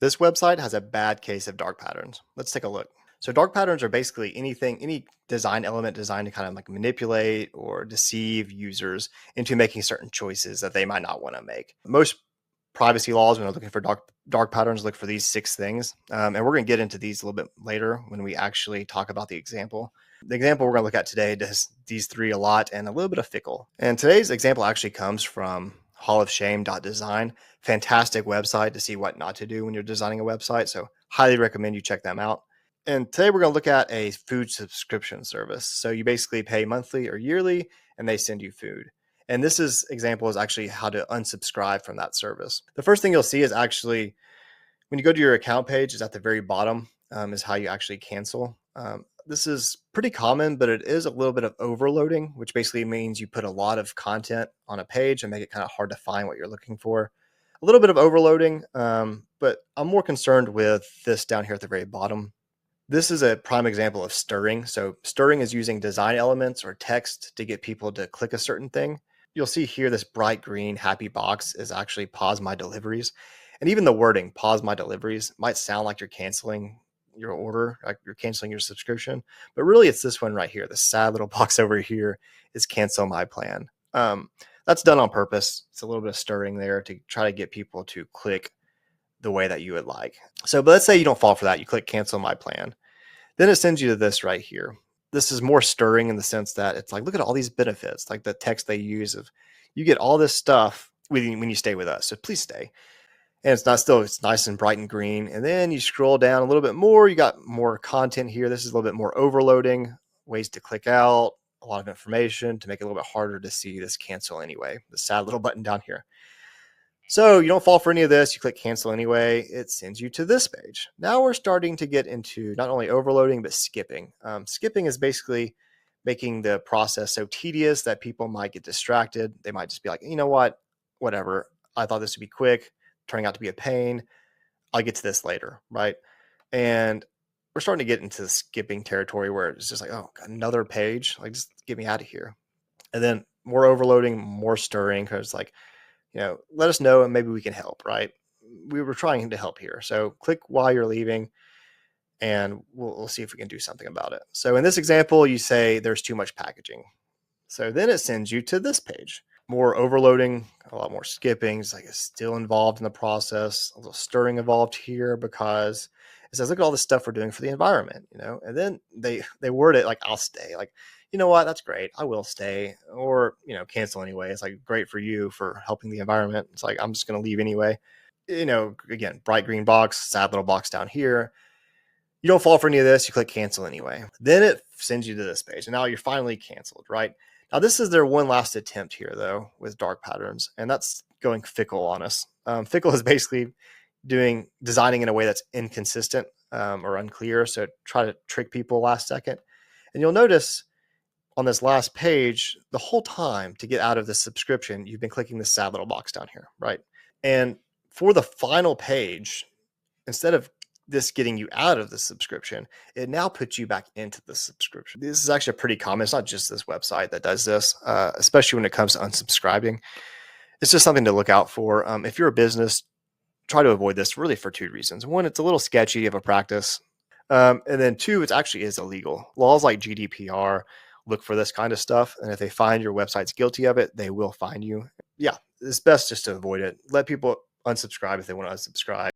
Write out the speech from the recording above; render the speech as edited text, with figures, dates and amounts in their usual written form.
This website has a bad case of dark patterns. Let's take a look. So dark patterns are basically any design element designed to kind of like manipulate or deceive users into making certain choices that they might not want to make. Most privacy laws, when they're looking for dark patterns, look for these 6 things. And we're going to get into these a little bit later when we actually talk about the example. The example we're going to look at today does these 3 a lot and a little bit of fickle. And today's example actually comes from hallofshame.design. Fantastic website to see what not to do when you're designing a website. So highly recommend you check them out. And today we're going to look at a food subscription service. So you basically pay monthly or yearly and they send you food. And this example is actually how to unsubscribe from that service. The first thing you'll see is actually when you go to your account page, is at the very bottom is how you actually cancel. This is pretty common, but it is a little bit of overloading, which basically means you put a lot of content on a page and make it kind of hard to find what you're looking for. A little bit of overloading, but I'm more concerned with this down here at the very bottom. This is a prime example of stirring. So stirring is using design elements or text to get people to click a certain thing. You'll see here this bright green happy box is actually pause my deliveries. And even the wording, pause my deliveries, might sound like you're canceling your order, like you're canceling your subscription. But really it's this one right here. The sad little box over here is cancel my plan. That's done on purpose. It's a little bit of stirring there to try to get people to click the way that you would like. So, but let's say you don't fall for that. You click cancel my plan. Then it sends you to this right here. This is more stirring in the sense that it's like, look at all these benefits, like the text they use of you get all this stuff when you stay with us. So please stay. And it's nice and bright and green. And then you scroll down a little bit more. You got more content here. This is a little bit more overloading, ways to click out, a lot of information to make it a little bit harder to see this cancel anyway, the sad little button down here. So you don't fall for any of this. You click cancel anyway. It sends you to this page. Now we're starting to get into not only overloading, but skipping. Skipping is basically making the process so tedious that people might get distracted. They might just be like, you know what, whatever. I thought this would be quick, turning out to be a pain. I'll get to this later, right? And we're starting to get into the skipping territory where it's just like, oh, another page. Like, just get me out of here. And then more overloading, more stirring, because like, let us know and maybe we can help, right? We were trying to help here. So click while you're leaving and we'll see if we can do something about it. So in this example, you say there's too much packaging. So then it sends you to this page. More overloading, a lot more skipping. It's like it's still involved in the process. A little stirring involved here because it says, look at all this stuff we're doing for the environment, and then they word it like, I'll stay. Like, you know what, that's great, I will stay, or cancel anyway. It's like, great for you for helping the environment. It's like, I'm just going to leave anyway. Again, bright green box, sad little box down here. You don't fall for any of this. You click cancel anyway. Then it sends you to this page, and now you're finally canceled, right? Now this is their one last attempt here though with dark patterns, and that's going fickle on us. Fickle is basically designing in a way that's inconsistent or unclear. So try to trick people last second. And you'll notice on this last page, the whole time to get out of the subscription, you've been clicking this sad little box down here, right? And for the final page, instead of this getting you out of the subscription, it now puts you back into the subscription. This is actually pretty common. It's not just this website that does this, especially when it comes to unsubscribing. It's just something to look out for. If you're a business, try to avoid this really for 2 reasons. One, it's a little sketchy of a practice. And then 2, it actually is illegal. Laws like GDPR look for this kind of stuff. And if they find your website's guilty of it, they will fine you. Yeah, it's best just to avoid it. Let people unsubscribe if they want to unsubscribe.